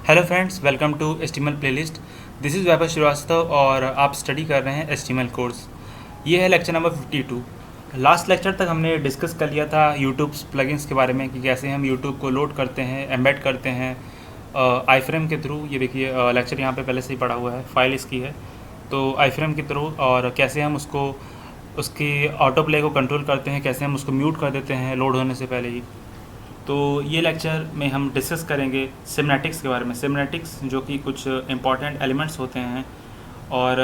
Hello friends, welcome to HTML playlist. This is Vaibhav Srivastava और आप study कर रहे हैं HTML कोर्स। ये है लेक्चर नंबर 52। लास्ट लेक्चर तक हमने डिस्कस कर लिया था यूट्यूब प्लगइन्स के बारे में कि कैसे हम यूट्यूब को लोड करते हैं, एम्बेड करते हैं आईफ्रेम के थ्रू। ये देखिए लेक्चर यहाँ पे पहले से ही पड़ा हुआ है, फाइल इसकी है। तो आईफ्रेम के थ्रू और कैसे हम उसको उसकी ऑटो प्ले को कंट्रोल करते हैं, कैसे हम उसको म्यूट कर देते हैं लोड होने से पहले ही। तो ये लेक्चर में हम डिस्कस करेंगे सिमनेटिक्स के बारे में। सिमनेटिक्स जो कि कुछ इंपॉर्टेंट एलिमेंट्स होते हैं और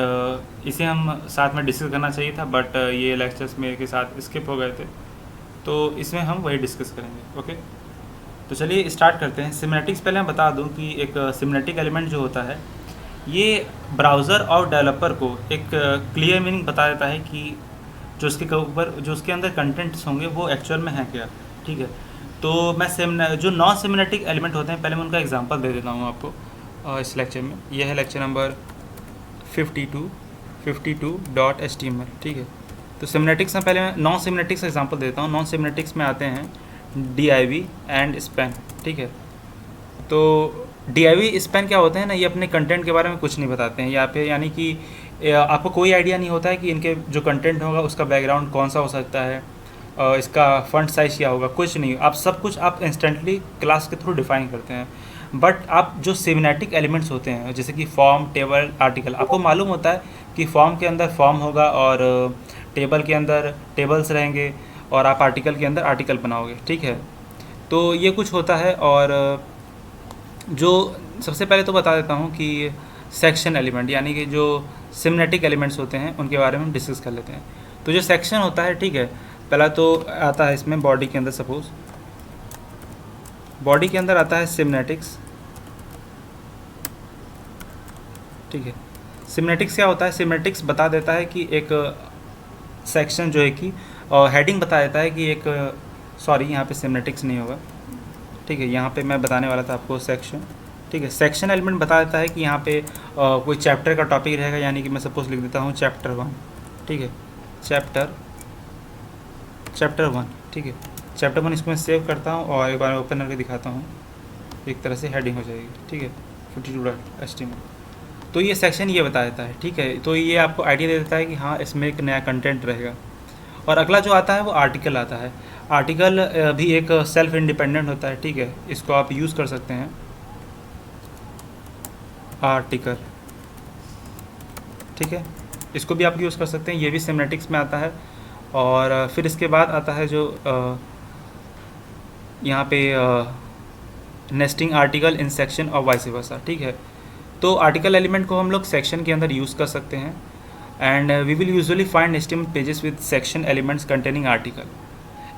इसे हम साथ में डिस्कस करना चाहिए था, बट ये लेक्चर्स मेरे के साथ स्किप हो गए थे, तो इसमें हम वही डिस्कस करेंगे। ओके, तो चलिए स्टार्ट करते हैं। सिमनेटिक्स पहले मैं बता दूं कि एक सिमनेटिक एलिमेंट जो होता है ये ब्राउज़र और डेवलपर को एक क्लियर मीनिंग बता देता है कि जो उसके ऊपर जो उसके अंदर कंटेंट्स होंगे वो एक्चुअल में है क्या। ठीक है, तो मैं जो नॉन सिमनेटिक एलिमेंट होते हैं पहले मैं उनका एग्जांपल दे देता हूँ आपको इस लेक्चर में। यह है लेक्चर नंबर 52.html। ठीक है, तो सिमनेटिक्स में पहले मैं नॉन सिमनेटिक्स का एग्जांपल देता हूँ। नॉन सिमनेटिक्स में आते हैं div एंड स्पैन। ठीक है, तो div स्पैन क्या होते हैं ना, ये अपने कंटेंट के बारे में कुछ नहीं बताते हैं यहाँ पे, यानी कि आपको कोई आइडिया नहीं होता है कि इनके जो कंटेंट होगा उसका बैकग्राउंड कौन सा हो सकता है, इसका फंट साइज क्या होगा, कुछ नहीं। आप सब कुछ आप इंस्टेंटली क्लास के थ्रू डिफाइन करते हैं। बट आप जो सिमनेटिक एलिमेंट्स होते हैं जैसे कि फॉर्म, टेबल, आर्टिकल, आपको मालूम होता है कि फॉर्म के अंदर फॉर्म होगा और टेबल के अंदर टेबल्स रहेंगे और आप आर्टिकल के अंदर आर्टिकल बनाओगे। ठीक है, तो ये कुछ होता है। और जो सबसे पहले तो बता देता हूँ कि सेक्शन एलिमेंट यानी कि जो सिमनेटिक एलिमेंट्स होते हैं उनके बारे में हम डिस्कस कर लेते हैं। तो जो सेक्शन होता है, ठीक है, पहला तो आता है इसमें बॉडी के अंदर, सपोज बॉडी के अंदर आता है सिमनेटिक्स। ठीक है, सिमनेटिक्स क्या होता है? सिमनेटिक्स बता देता है कि एक सेक्शन जो है कि हेडिंग बता देता है कि एक सॉरी यहाँ पे सिमनेटिक्स नहीं होगा। ठीक है, यहाँ पे मैं बताने वाला था आपको सेक्शन। ठीक है, सेक्शन एलिमेंट बता देता है कि यहाँ पे कोई चैप्टर का टॉपिक रहेगा, यानी कि मैं सपोज लिख देता हूँ चैप्टर 1। ठीक है, चैप्टर 1। ठीक है, चैप्टर 1 इसको मैं सेव करता हूँ और एक बार ओपन करके दिखाता हूँ। एक तरह से हेडिंग हो जाएगी। ठीक है, 52.html। तो ये सेक्शन ये बता देता है। ठीक है, तो ये आपको आइडिया दे देता है कि हाँ इसमें एक नया कंटेंट रहेगा। और अगला जो आता है वो आर्टिकल आता है। आर्टिकल भी एक सेल्फ इंडिपेंडेंट होता है। ठीक है, इसको आप यूज़ कर सकते हैं, आर्टिकल। ठीक है, इसको भी आप यूज़ कर सकते हैं, ये भी सिमनेटिक्स में आता है। और फिर इसके बाद आता है जो यहाँ पे नेस्टिंग आर्टिकल इन सेक्शन और वाइस वर्सा। ठीक है, तो आर्टिकल एलिमेंट को हम लोग सेक्शन के अंदर यूज़ कर सकते हैं। And we will usually find HTML pages with section elements containing article,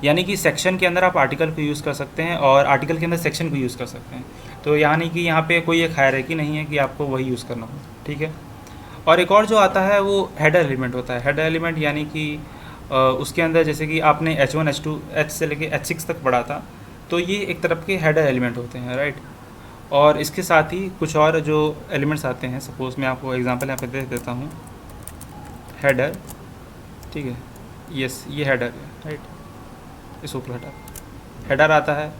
यानी कि सेक्शन के अंदर आप आर्टिकल को यूज़ कर सकते हैं और आर्टिकल के अंदर सेक्शन को यूज़ कर सकते हैं। तो यानी कि यहाँ पे कोई एक हायरार्की नहीं है कि आपको वही यूज़ करना हो। ठीक है, और एक और जो आता है वो हेडर एलिमेंट होता है। हेडर एलिमेंट यानी कि उसके अंदर जैसे कि आपने H1, H2, H से लेके H6 तक पढ़ा था, तो ये एक तरफ के हेडर एलिमेंट होते हैं, राइट। और इसके साथ ही कुछ और जो एलिमेंट्स आते हैं, सपोज मैं आपको एग्जांपल यहाँ पे दे देता हूँ। हेडर, ठीक है, यस ये हेडर है, राइट, इसको हटा, हेडर आता है।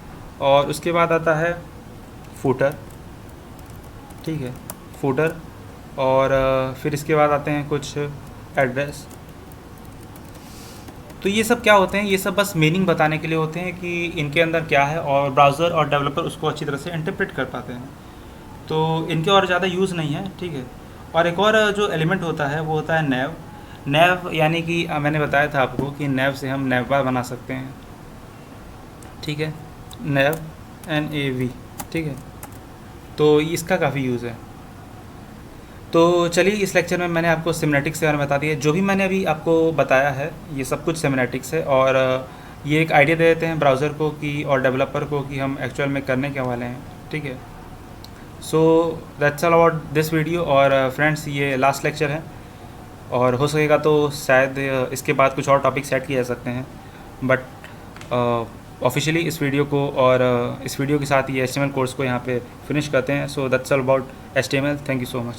और उसके बाद आता है फूटर। ठीक है, फूटर। और फिर इसके बाद आते हैं कुछ एड्रेस। तो ये सब क्या होते हैं? ये सब बस मीनिंग बताने के लिए होते हैं कि इनके अंदर क्या है और ब्राउज़र और डेवलपर उसको अच्छी तरह से इंटरप्रेट कर पाते हैं। तो इनके और ज़्यादा यूज़ नहीं है। ठीक है, और एक और जो एलिमेंट होता है वो होता है नैव। नैव यानी कि मैंने बताया था आपको कि नैव से हम नैव बार बना सकते हैं। ठीक है, नैव, NAV। ठीक है, तो इसका काफ़ी यूज़ है। तो चलिए इस लेक्चर में मैंने आपको सिमनेटिक्स के बारे में बता दिया। जो भी मैंने अभी आपको बताया है ये सब कुछ सिमनेटिक्स है, और ये एक आइडिया दे देते हैं ब्राउज़र को कि और डेवलपर को कि हम एक्चुअल में करने के वाले हैं। ठीक है, so that's all about this video. और फ्रेंड्स ये लास्ट लेक्चर है और हो सकेगा तो शायद इसके बाद कुछ और टॉपिक्स ऐड किए जा सकते हैं, बट ऑफिशियली इस वीडियो को और इस वीडियो के साथ ये HTML कोर्स को यहाँ पे फिनिश करते हैं। So that's all about HTML। Thank you so much.